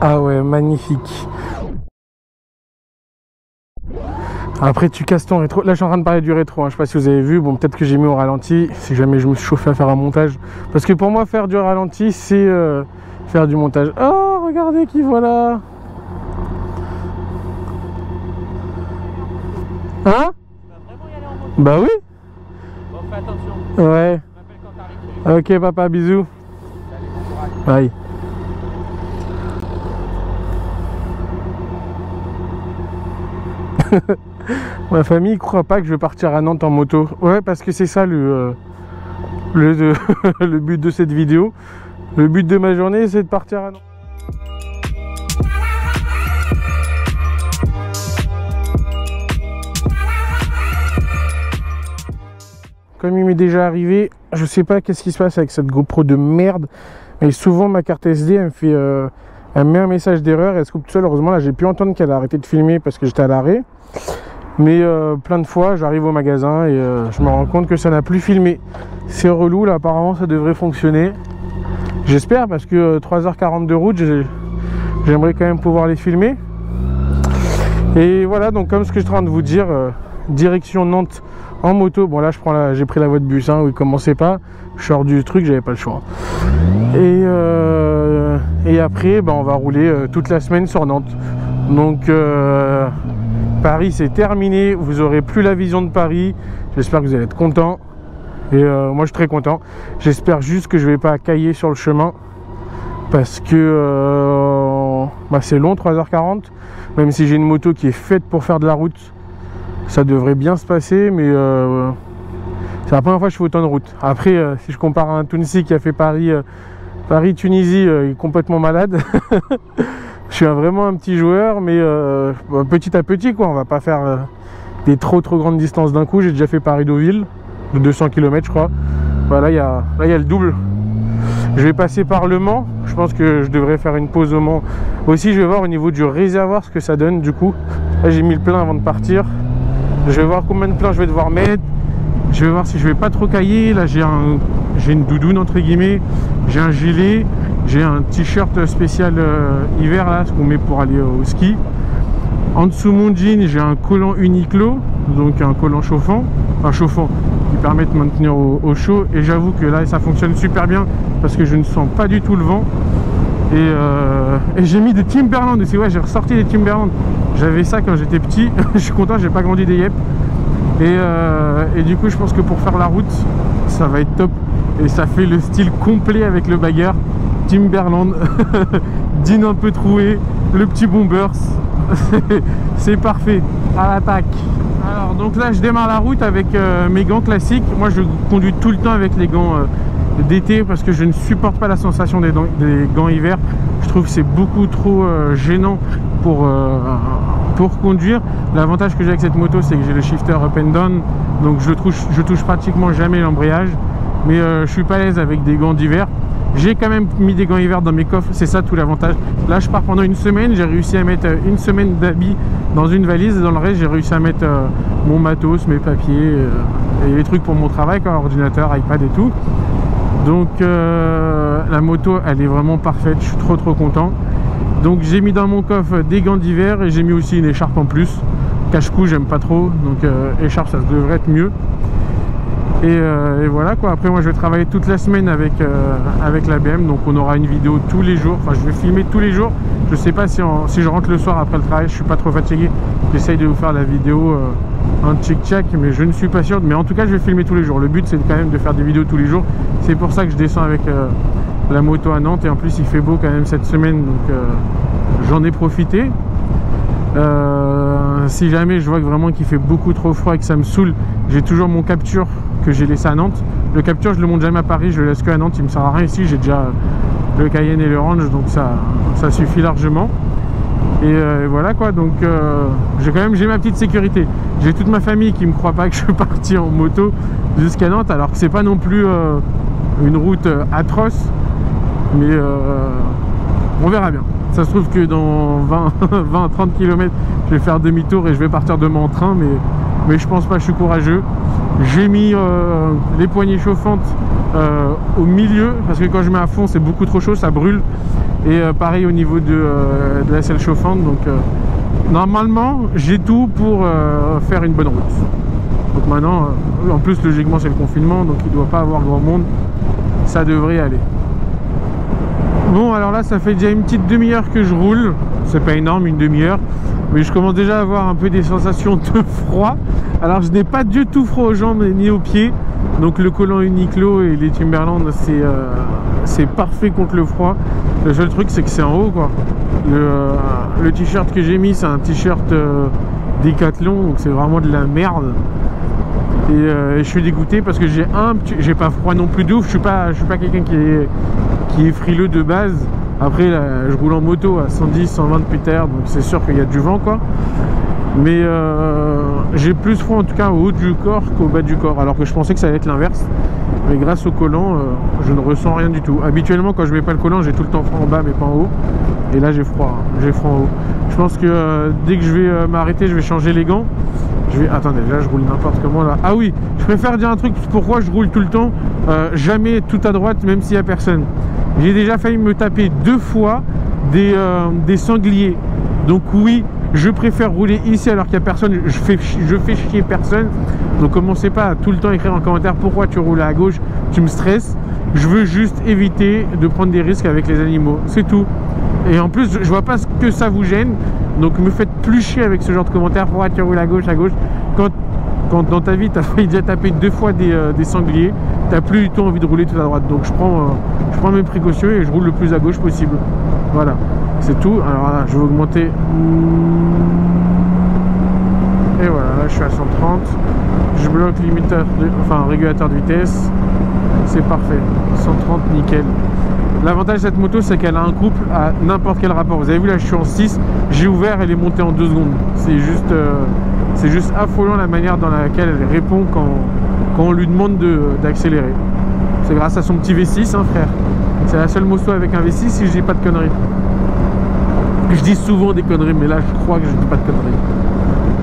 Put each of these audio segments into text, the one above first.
Ah ouais, magnifique. Après tu casses ton rétro. Là je suis en train de parler du rétro, hein. Je sais pas si vous avez vu. Bon, peut-être que j'ai mis au ralenti si jamais je me suis chauffé à faire un montage. Parce que pour moi faire du ralenti c'est faire du montage. Oh regardez qui voilà. Hein? Bah oui. Bon, fais attention. Ouais. Tu m'appelles quand t'arrives. Ok papa, bisous. Bye. Ma famille croit pas que je vais partir à Nantes en moto. Ouais, parce que c'est ça le but de cette vidéo. Le but de ma journée, c'est de partir à Nantes. Comme il m'est déjà arrivé, je sais pas qu'est-ce qui se passe avec cette GoPro de merde, mais souvent ma carte SD elle me fait elle me met un message d'erreur et elle se coupe tout seul. Heureusement là j'ai pu entendre qu'elle a arrêté de filmer parce que j'étais à l'arrêt, mais plein de fois j'arrive au magasin et je me rends compte que ça n'a plus filmé. C'est relou. Là apparemment ça devrait fonctionner, j'espère, parce que 3h40 de route, j'aimerais quand même pouvoir les filmer. Et voilà, donc comme ce que je suis en train de vous dire, direction Nantes en moto. Bon là j'ai pris la voie de bus, hein, où il commençait pas, je sors du truc, j'avais pas le choix. Et après on va rouler toute la semaine sur Nantes. Donc Paris c'est terminé, vous aurez plus la vision de Paris. J'espère que vous allez être contents. Et moi je suis très content. J'espère juste que je vais pas cailler sur le chemin, parce que c'est long, 3h40. Même si j'ai une moto qui est faite pour faire de la route, ça devrait bien se passer, mais c'est la première fois que je fais autant de route. Après, si je compare à un Tounsi qui a fait Paris-Tunisie, il est complètement malade. Je suis vraiment un petit joueur, mais petit à petit, quoi. On va pas faire des trop grandes distances d'un coup. J'ai déjà fait Paris-Deauville, de 200 km, je crois. Voilà, là, il y a le double. Je vais passer par Le Mans. Je pense que je devrais faire une pause au Mans. Aussi, je vais voir au niveau du réservoir ce que ça donne, du coup. Là, j'ai mis le plein avant de partir. Je vais voir combien de plein je vais devoir mettre. Je vais voir si je vais pas trop cailler. Là j'ai une doudoune entre guillemets, j'ai un gilet, j'ai un t-shirt spécial hiver là, ce qu'on met pour aller au ski. En dessous mon jean, j'ai un collant Uniqlo, donc un collant chauffant, qui permet de maintenir au chaud. Et j'avoue que là ça fonctionne super bien parce que je ne sens pas du tout le vent. Et j'ai mis des Timberland aussi. Ouais, j'ai ressorti des Timberland. J'avais ça quand j'étais petit. Je suis content, j'ai pas grandi des yep. Et du coup je pense que pour faire la route ça va être top. Et ça fait le style complet avec le bagger Timberland. Jean un peu troué, le petit bombers. C'est parfait. À l'attaque. Alors donc là je démarre la route avec mes gants classiques. Moi je conduis tout le temps avec les gants d'été parce que je ne supporte pas la sensation des gants hiver. Je trouve que c'est beaucoup trop gênant pour conduire. L'avantage que j'ai avec cette moto, c'est que j'ai le shifter up and down, donc je touche pratiquement jamais l'embrayage, mais je suis pas à l'aise avec des gants d'hiver. J'ai quand même mis des gants hiver dans mes coffres, c'est ça tout l'avantage. Là je pars pendant une semaine, j'ai réussi à mettre une semaine d'habits dans une valise, et dans le reste j'ai réussi à mettre mon matos, mes papiers et les trucs pour mon travail, comme ordinateur, iPad et tout. Donc la moto elle est vraiment parfaite, je suis trop content. Donc j'ai mis dans mon coffre des gants d'hiver et j'ai mis aussi une écharpe en plus. Cache-cou j'aime pas trop, donc écharpe ça devrait être mieux. Et voilà quoi. Après moi je vais travailler toute la semaine avec la BM, donc on aura une vidéo tous les jours. Enfin je vais filmer tous les jours. Je sais pas si je rentre le soir après le travail, je suis pas trop fatigué, j'essaye de vous faire la vidéo un tchic-tchac, mais je ne suis pas sûr. Mais en tout cas je vais filmer tous les jours. Le but c'est quand même de faire des vidéos tous les jours. C'est pour ça que je descends avec la moto à Nantes, et en plus il fait beau quand même cette semaine, donc j'en ai profité. Si jamais je vois que vraiment qu'il fait beaucoup trop froid et que ça me saoule, j'ai toujours mon capture que j'ai laissé à Nantes. Le capture je le monte jamais à Paris, je le laisse que à Nantes, il me sert à rien ici, j'ai déjà le Cayenne et le Range, donc ça suffit largement. Et voilà quoi, donc j'ai ma petite sécurité. J'ai toute ma famille qui me croit pas que je suis parti en moto jusqu'à Nantes, alors que c'est pas non plus une route atroce, mais on verra bien. Ça se trouve que dans 20-30 km je vais faire demi-tour et je vais partir demain en train, mais je pense pas, je suis courageux. J'ai mis les poignées chauffantes au milieu parce que quand je mets à fond c'est beaucoup trop chaud, ça brûle. Et pareil au niveau de la selle chauffante. Donc normalement j'ai tout pour faire une bonne route. Donc maintenant, en plus logiquement c'est le confinement, donc il ne doit pas avoir grand monde. Ça devrait aller. Bon, alors là ça fait déjà une petite demi-heure que je roule. C'est pas énorme, une demi-heure, mais je commence déjà à avoir un peu des sensations de froid. Alors je n'ai pas du tout froid aux jambes ni aux pieds. Donc le collant Uniqlo et les Timberland c'est parfait contre le froid. Le seul truc c'est que c'est en haut quoi. Le t-shirt que j'ai mis c'est un t-shirt Decathlon, donc c'est vraiment de la merde. Et je suis dégoûté parce que j'ai pas froid non plus de ouf. Je suis pas quelqu'un qui est frileux de base. Après là, je roule en moto à 110, 120 Peter, donc c'est sûr qu'il y a du vent quoi. Mais j'ai plus froid en tout cas au haut du corps qu'au bas du corps, alors que je pensais que ça allait être l'inverse. Mais grâce au collant, je ne ressens rien du tout. Habituellement quand je mets pas le collant, j'ai tout le temps froid en bas mais pas en haut. Et là j'ai froid en haut. Je pense que dès que je vais m'arrêter, je vais changer les gants. Attendez, là je roule n'importe comment là. Ah oui, je préfère dire un truc, pourquoi je roule tout le temps jamais tout à droite même s'il n'y a personne. J'ai déjà failli me taper 2 fois des sangliers. Donc oui, je préfère rouler ici alors qu'il n'y a personne. Je fais chier personne. Donc commencez pas à tout le temps écrire en commentaire pourquoi tu roules à gauche, tu me stresses. Je veux juste éviter de prendre des risques avec les animaux, c'est tout. Et en plus je vois pas ce que ça vous gêne. Donc me faites plus chier avec ce genre de commentaires. Pourquoi tu roules à gauche quand dans ta vie tu as failli déjà taper 2 fois des sangliers, t'as plus du tout envie de rouler tout à droite. Donc je prends mes précautions et je roule le plus à gauche possible. Voilà, c'est tout. Alors là je vais augmenter. Et voilà, là je suis à 130. Je bloque régulateur de vitesse. C'est parfait, 130 nickel. L'avantage de cette moto c'est qu'elle a un couple à n'importe quel rapport. Vous avez vu là je suis en 6, j'ai ouvert, elle est montée en 2 secondes. C'est juste affolant la manière dans laquelle elle répond quand on lui demande d'accélérer. C'est grâce à son petit V6 hein, frère. C'est la seule moto avec un V6 si je dis pas de conneries. Je dis souvent des conneries mais là je crois que je dis pas de conneries.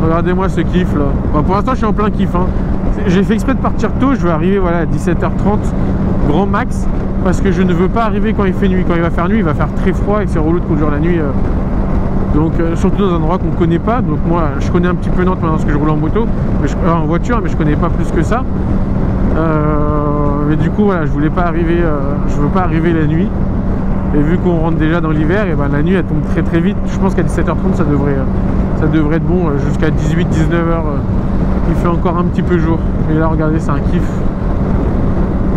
Regardez-moi ce kiff là. Bon, pour l'instant je suis en plein kiff hein. J'ai fait exprès de partir tôt, je vais arriver voilà, à 17h30 grand max. Parce que je ne veux pas arriver quand il fait nuit. Quand il va faire nuit, il va faire très froid et c'est relou de conduire la nuit. Donc surtout dans un endroit qu'on ne connaît pas. Donc moi je connais un petit peu Nantes maintenant parce que je roule en moto, en voiture, mais je connais pas plus que ça. Mais du coup voilà, je veux pas arriver la nuit. Et vu qu'on rentre déjà dans l'hiver, et ben la nuit elle tombe très très vite. Je pense qu'à 17h30 ça devrait être bon. Jusqu'à 18-19h il fait encore un petit peu jour. Et là regardez, c'est un kiff.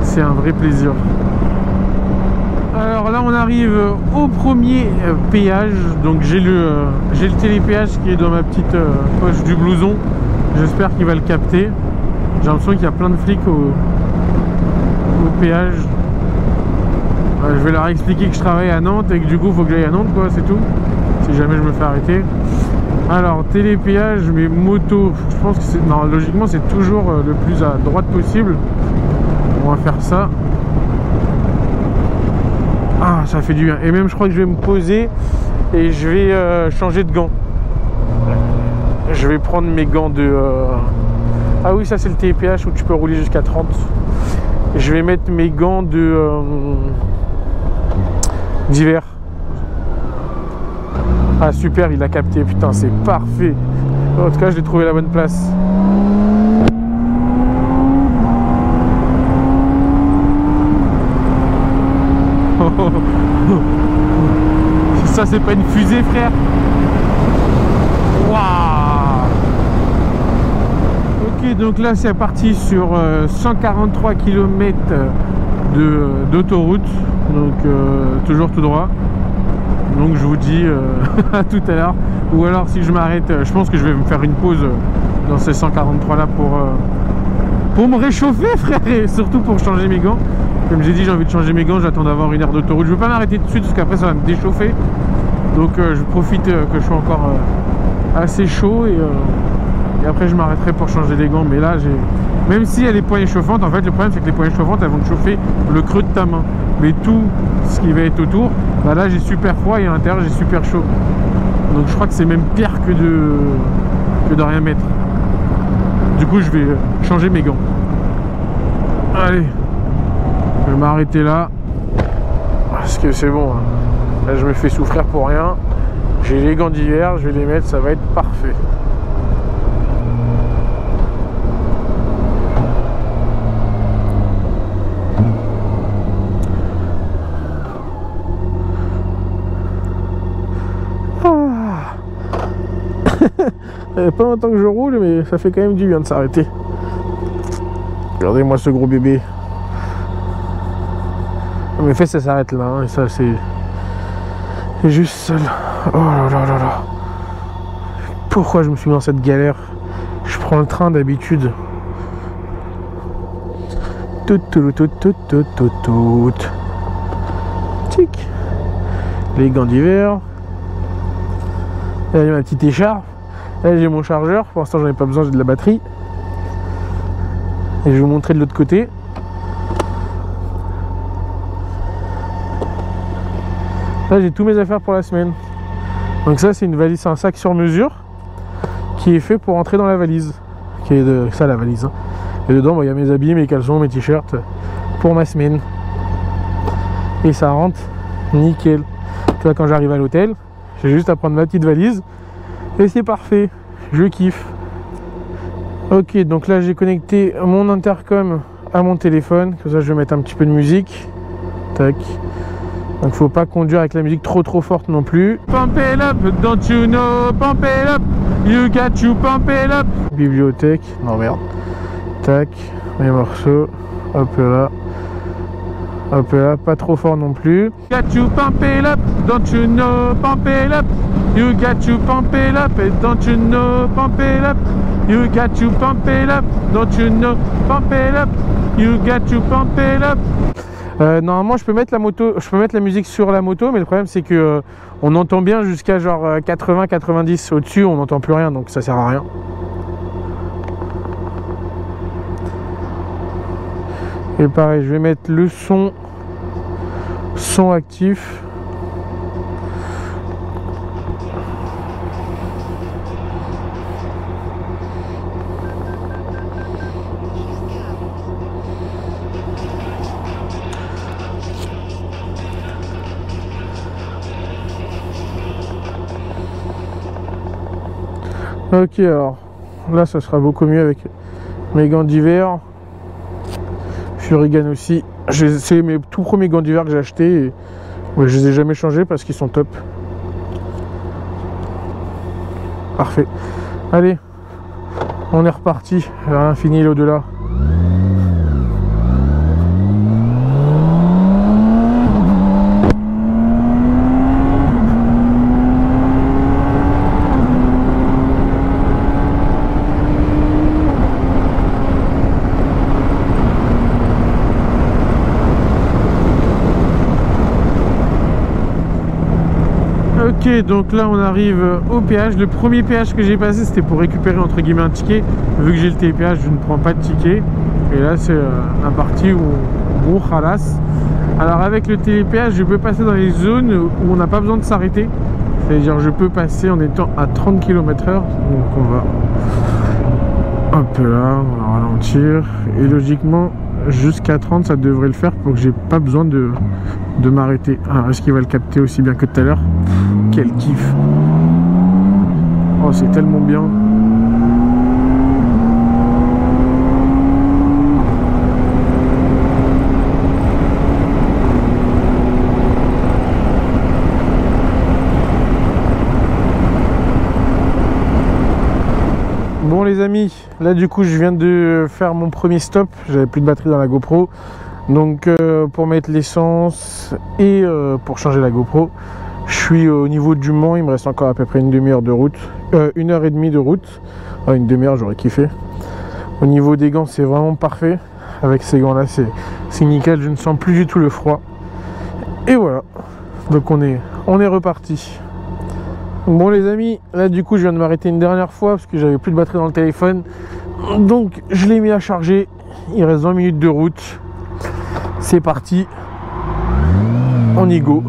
C'est un vrai plaisir. Alors là on arrive au premier péage. Donc j'ai le télépéage qui est dans ma petite poche du blouson. J'espère qu'il va le capter. J'ai l'impression qu'il y a plein de flics au péage. Je vais leur expliquer que je travaille à Nantes et que du coup il faut que j'aille à Nantes quoi, c'est tout. Si jamais je me fais arrêter. Alors télépéage, mais moto, je pense que logiquement c'est toujours le plus à droite possible. On va faire ça. Ah, ça fait du bien. Et même je crois que je vais me poser et je vais changer de gants. Je vais prendre mes gants de... Ah oui, ça c'est le TPH où tu peux rouler jusqu'à 30. Je vais mettre mes gants d'hiver. Ah super, il a capté, putain, c'est parfait. En tout cas, j'ai trouvé la bonne place. Ça, c'est pas une fusée, frère. Waouh. Ok, donc là, c'est parti sur 143 km d'autoroute. Donc, toujours tout droit. Donc je vous dis à tout à l'heure. Ou alors si je m'arrête, je pense que je vais me faire une pause dans ces 143 là pour me réchauffer, frère, et surtout pour changer mes gants. Comme j'ai dit, j'ai envie de changer mes gants, j'attends d'avoir une heure d'autoroute. Je ne veux pas m'arrêter tout de suite parce qu'après ça va me déchauffer. Donc je profite que je sois encore assez chaud et après je m'arrêterai pour changer les gants. Mais là même si elle est poignées chauffantes, en fait le problème c'est que les poignées chauffantes elles vont te chauffer le creux de ta main. Mais tout ce qui va être autour, bah là j'ai super froid et à l'intérieur j'ai super chaud. Donc je crois que c'est même pire que de rien mettre. Du coup je vais changer mes gants. Allez, je vais m'arrêter là parce que c'est bon, hein. Là, me fais souffrir pour rien. J'ai les gants d'hiver, je vais les mettre, ça va être parfait. Pas longtemps que je roule, mais ça fait quand même du bien de s'arrêter. Regardez-moi ce gros bébé. Mes fesses, ça s'arrête là, hein, et ça c'est juste seul. Oh là là là là. Pourquoi je me suis mis dans cette galère? Je prends le train d'habitude. Tout. Tic. Les gants d'hiver. Là j'ai ma petite écharpe. Là j'ai mon chargeur. Pour l'instant j'en ai pas besoin, j'ai de la batterie. Et je vais vous montrer de l'autre côté. Là j'ai tous mes affaires pour la semaine. Donc ça c'est une valise, c'est un sac sur mesure qui est fait pour entrer dans la valise. Qui est de ça la valise. Hein. Et dedans il y a mes habits, mes caleçons, mes t-shirts pour ma semaine. Et ça rentre nickel. Tu vois, quand j'arrive à l'hôtel, j'ai juste à prendre ma petite valise et c'est parfait. Je kiffe. Ok, donc là j'ai connecté mon intercom à mon téléphone. Comme ça je vais mettre un petit peu de musique. Tac. Donc faut pas conduire avec la musique trop forte non plus. Pump it up, don't you know, pump it up, you got to pump it up. Bibliothèque, non merde. Tac, mes morceaux, hop là, pas trop fort non plus. Got to pump it up, don't you know, pump it up, you got to pump it up, don't you know, pump it up, you got to pump it up, don't you know, pump it up, you got to pump it up. Normalement je peux mettre la musique sur la moto, mais le problème c'est que on entend bien jusqu'à genre 80-90. Au-dessus on n'entend plus rien, donc ça sert à rien. Et pareil, je vais mettre le son actif. Ok, alors là ça sera beaucoup mieux avec mes gants d'hiver. Furigan aussi. C'est mes tout premiers gants d'hiver que j'ai achetés. Et ouais, je les ai jamais changés parce qu'ils sont top. Parfait. Allez, on est reparti vers l'infini et l'au-delà. Ok, donc là on arrive au péage. Le premier péage que j'ai passé c'était pour récupérer entre guillemets un ticket. Vu que j'ai le télépéage je ne prends pas de ticket. Et là c'est la partie où on ralasse. Alors avec le télépéage je peux passer dans les zones où on n'a pas besoin de s'arrêter. C'est-à-dire je peux passer en étant à 30 km/h. Donc on va hop là, on va ralentir. Et logiquement jusqu'à 30 ça devrait le faire pour que j'ai pas besoin de m'arrêter. Alors est-ce qu'il va le capter aussi bien que tout à l'heure? Quel kiff! Oh c'est tellement bien! Bon les amis, là du coup je viens de faire mon premier stop. J'avais plus de batterie dans la GoPro. Donc pour mettre l'essence et pour changer la GoPro, je suis au niveau du Mans. Il me reste encore à peu près une demi-heure de route, 1h30 de route. Ah, une demi-heure j'aurais kiffé. Au niveau des gants c'est vraiment parfait. Avec ces gants là c'est nickel, je ne sens plus du tout le froid. Et voilà, donc on est reparti. Bon les amis, là du coup je viens de m'arrêter une dernière fois parce que j'avais plus de batterie dans le téléphone. Donc je l'ai mis à charger. Il reste 20 minutes de route. C'est parti. On y go.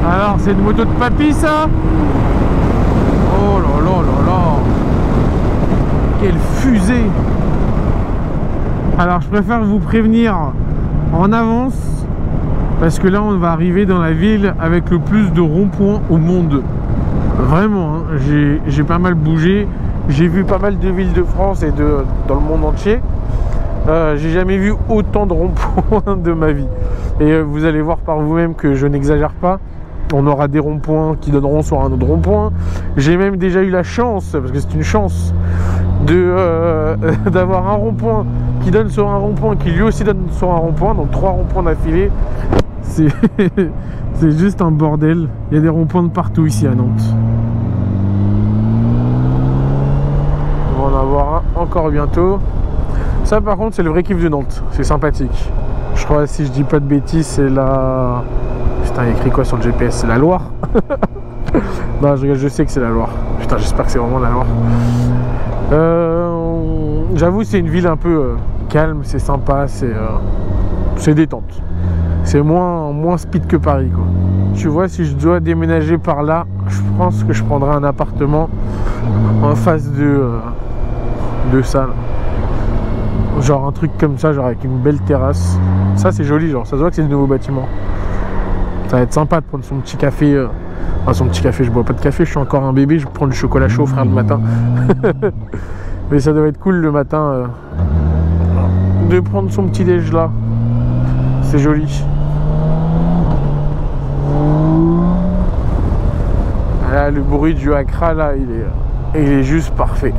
Alors c'est de moto de papy, ça? Oh là là là là! Quelle fusée! Alors, je préfère vous prévenir en avance, parce que là, on va arriver dans la ville avec le plus de ronds-points au monde. Vraiment, hein, j'ai pas mal bougé. J'ai vu pas mal de villes de France et dans le monde entier. J'ai jamais vu autant de ronds-points de ma vie. Et vous allez voir par vous-même que je n'exagère pas. On aura des ronds-points qui donneront sur un autre rond-point. J'ai même déjà eu la chance, parce que c'est une chance, d'avoir un rond-point qui donne sur un rond-point qui lui aussi donne sur un rond-point. Donc 3 ronds-points d'affilée. C'est juste un bordel. Il y a des ronds-points de partout ici à Nantes. On va en avoir un encore bientôt. Ça par contre c'est le vrai kiff de Nantes, c'est sympathique. Je crois, si je dis pas de bêtises, c'est la... Putain, il y a écrit quoi sur le GPS? C'est la Loire. Non, je sais que c'est la Loire. Putain, j'espère que c'est vraiment la Loire. J'avoue, c'est une ville un peu calme, c'est sympa, c'est détente. C'est moins speed que Paris, quoi. Tu vois, si je dois déménager par là, je pense que je prendrai un appartement en face de ça là. Genre un truc comme ça, genre avec une belle terrasse. Ça c'est joli, genre ça se voit que c'est le nouveau bâtiment. Ça va être sympa de prendre son petit café. Enfin, son petit café, je bois pas de café, je suis encore un bébé, je prends du chocolat chaud, frère, le matin. Mais ça doit être cool le matin de prendre son petit déj là. C'est joli. Là, le bruit du Accra là, il est juste parfait.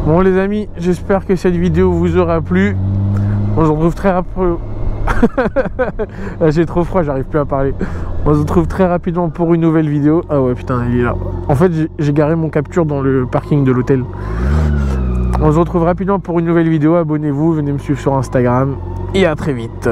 Bon les amis, j'espère que cette vidéo vous aura plu. On se retrouve très rapidement. J'ai trop froid, j'arrive plus à parler. On se retrouve très rapidement pour une nouvelle vidéo. Ah ouais putain, il est là. En fait j'ai garé mon capture dans le parking de l'hôtel. On se retrouve rapidement pour une nouvelle vidéo. Abonnez-vous, venez me suivre sur Instagram. Et à très vite.